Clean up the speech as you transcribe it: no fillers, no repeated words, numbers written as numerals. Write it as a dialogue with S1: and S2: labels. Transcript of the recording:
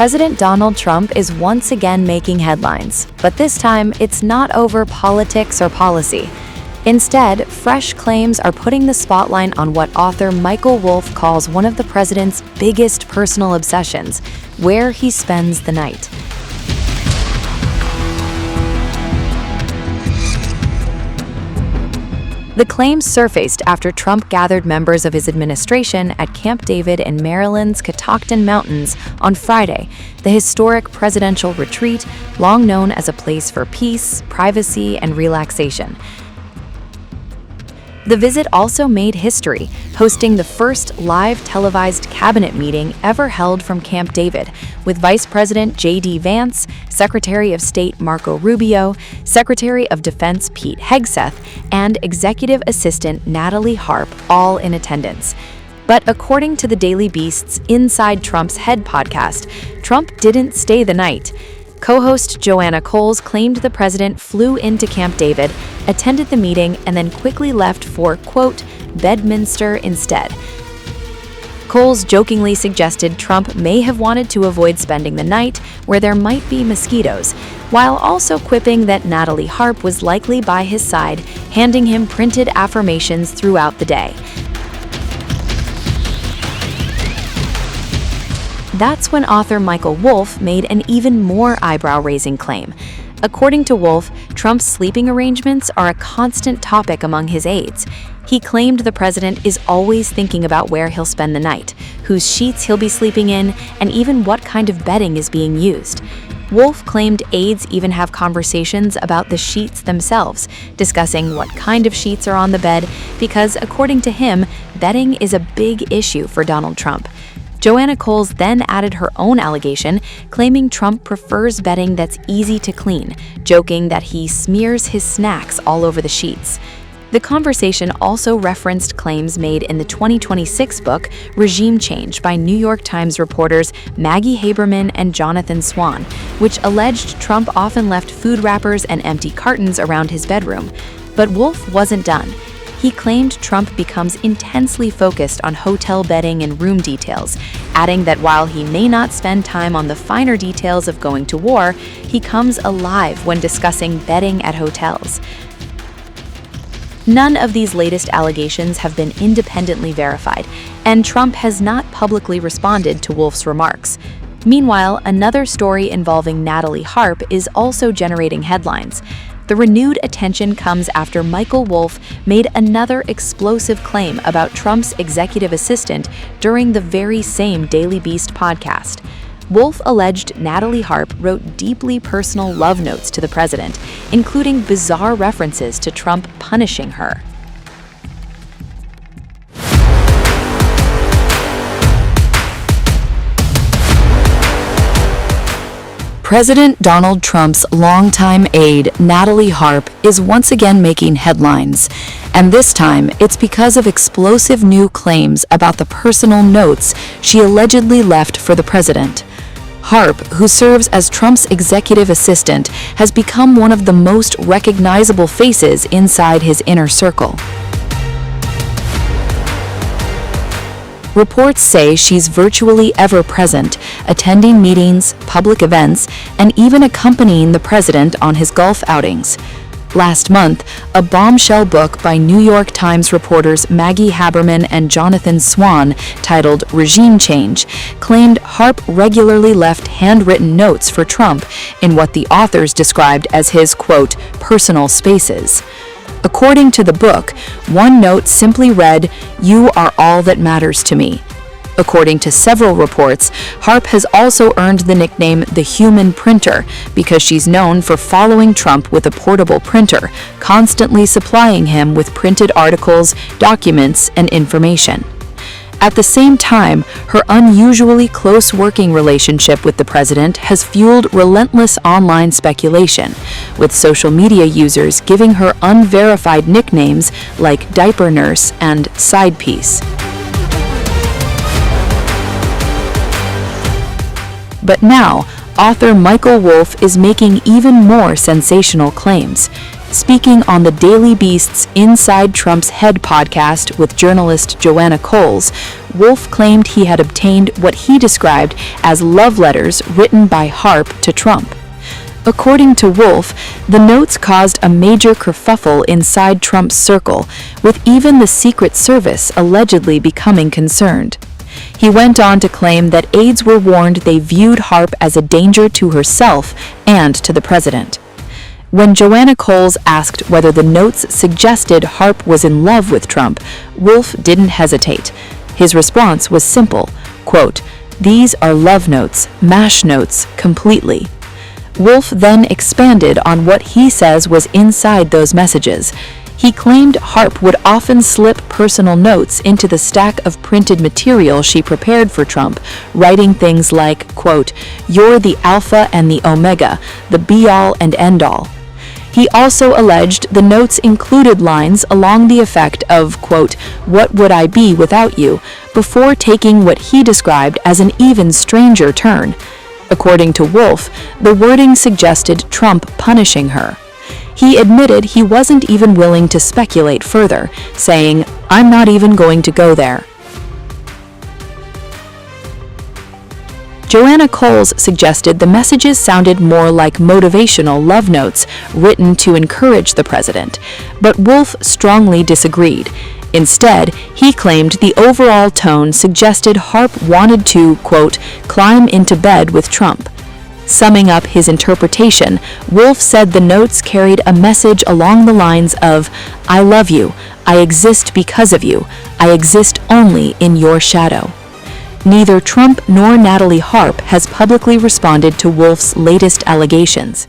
S1: President Donald Trump is once again making headlines, but this time it's not over politics or policy. Instead, fresh claims are putting the spotlight on what author Michael Wolff calls one of the president's biggest personal obsessions: where he spends the night. The claims surfaced after Trump gathered members of his administration at Camp David in Maryland's Catoctin Mountains on Friday, the historic presidential retreat, long known as a place for peace, privacy, and relaxation. The visit also made history, hosting the first live televised cabinet meeting ever held from Camp David, with Vice President J.D. Vance, Secretary of State Marco Rubio, Secretary of Defense Pete Hegseth, and Executive Assistant Natalie Harp all in attendance. But according to the Daily Beast's Inside Trump's Head podcast, Trump didn't stay the night. Co-host Joanna Coles claimed the president flew into Camp David, attended the meeting, and then quickly left for, quote, Bedminster instead. Coles jokingly suggested Trump may have wanted to avoid spending the night where there might be mosquitoes, while also quipping that Natalie Harp was likely by his side, handing him printed affirmations throughout the day. That's when author Michael Wolff made an even more eyebrow-raising claim. According to Wolff, Trump's sleeping arrangements are a constant topic among his aides. He claimed the president is always thinking about where he'll spend the night, whose sheets he'll be sleeping in, and even what kind of bedding is being used. Wolff claimed aides even have conversations about the sheets themselves, discussing what kind of sheets are on the bed, because, according to him, bedding is a big issue for Donald Trump. Joanna Coles then added her own allegation, claiming Trump prefers bedding that's easy to clean, joking that he smears his snacks all over the sheets. The conversation also referenced claims made in the 2026 book Regime Change by New York Times reporters Maggie Haberman and Jonathan Swan, which alleged Trump often left food wrappers and empty cartons around his bedroom. But Wolff wasn't done. He claimed Trump becomes intensely focused on hotel bedding and room details, adding that while he may not spend time on the finer details of going to war, he comes alive when discussing bedding at hotels. None of these latest allegations have been independently verified, and Trump has not publicly responded to Wolff's remarks. Meanwhile, another story involving Natalie Harp is also generating headlines. The renewed attention comes after Michael Wolff made another explosive claim about Trump's executive assistant during the very same Daily Beast podcast. Wolff alleged Natalie Harp wrote deeply personal love notes to the president, including bizarre references to Trump punishing her. President Donald Trump's longtime aide, Natalie Harp, is once again making headlines. And this time, it's because of explosive new claims about the personal notes she allegedly left for the president. Harp, who serves as Trump's executive assistant, has become one of the most recognizable faces inside his inner circle. Reports say she's virtually ever present, attending meetings, public events, and even accompanying the president on his golf outings. Last month, a bombshell book by New York Times reporters Maggie Haberman and Jonathan Swan, titled Regime Change, claimed Harp regularly left handwritten notes for Trump in what the authors described as his, quote, personal spaces. According to the book, one note simply read, "You are all that matters to me." According to several reports, Harp has also earned the nickname the Human Printer because she's known for following Trump with a portable printer, constantly supplying him with printed articles, documents, and information. At the same time, her unusually close working relationship with the president has fueled relentless online speculation, with social media users giving her unverified nicknames like Diaper Nurse and Side Piece. But now, author Michael Wolff is making even more sensational claims. Speaking on the Daily Beast's Inside Trump's Head podcast with journalist Joanna Coles, Wolff claimed he had obtained what he described as love letters written by Harp to Trump. According to Wolff, the notes caused a major kerfuffle inside Trump's circle, with even the Secret Service allegedly becoming concerned. He went on to claim that aides were warned they viewed Harp as a danger to herself and to the president. When Joanna Coles asked whether the notes suggested Harp was in love with Trump, Wolff didn't hesitate. His response was simple, quote, "These are love notes, MASH notes, completely." Wolff then expanded on what he says was inside those messages. He claimed Harp would often slip personal notes into the stack of printed material she prepared for Trump, writing things like, quote, "You're the alpha and the omega, the be-all and end-all." He also alleged the notes included lines along the effect of, quote, "What would I be without you?" before taking what he described as an even stranger turn. According to Wolff, the wording suggested Trump punishing her. He admitted he wasn't even willing to speculate further, saying, "I'm not even going to go there." Joanna Coles suggested the messages sounded more like motivational love notes written to encourage the president, but Wolff strongly disagreed. Instead, he claimed the overall tone suggested Harp wanted to, quote, "climb into bed with Trump." Summing up his interpretation, Wolff said the notes carried a message along the lines of, "I love you, I exist because of you, I exist only in your shadow." Neither Trump nor Natalie Harp has publicly responded to Wolff's latest allegations.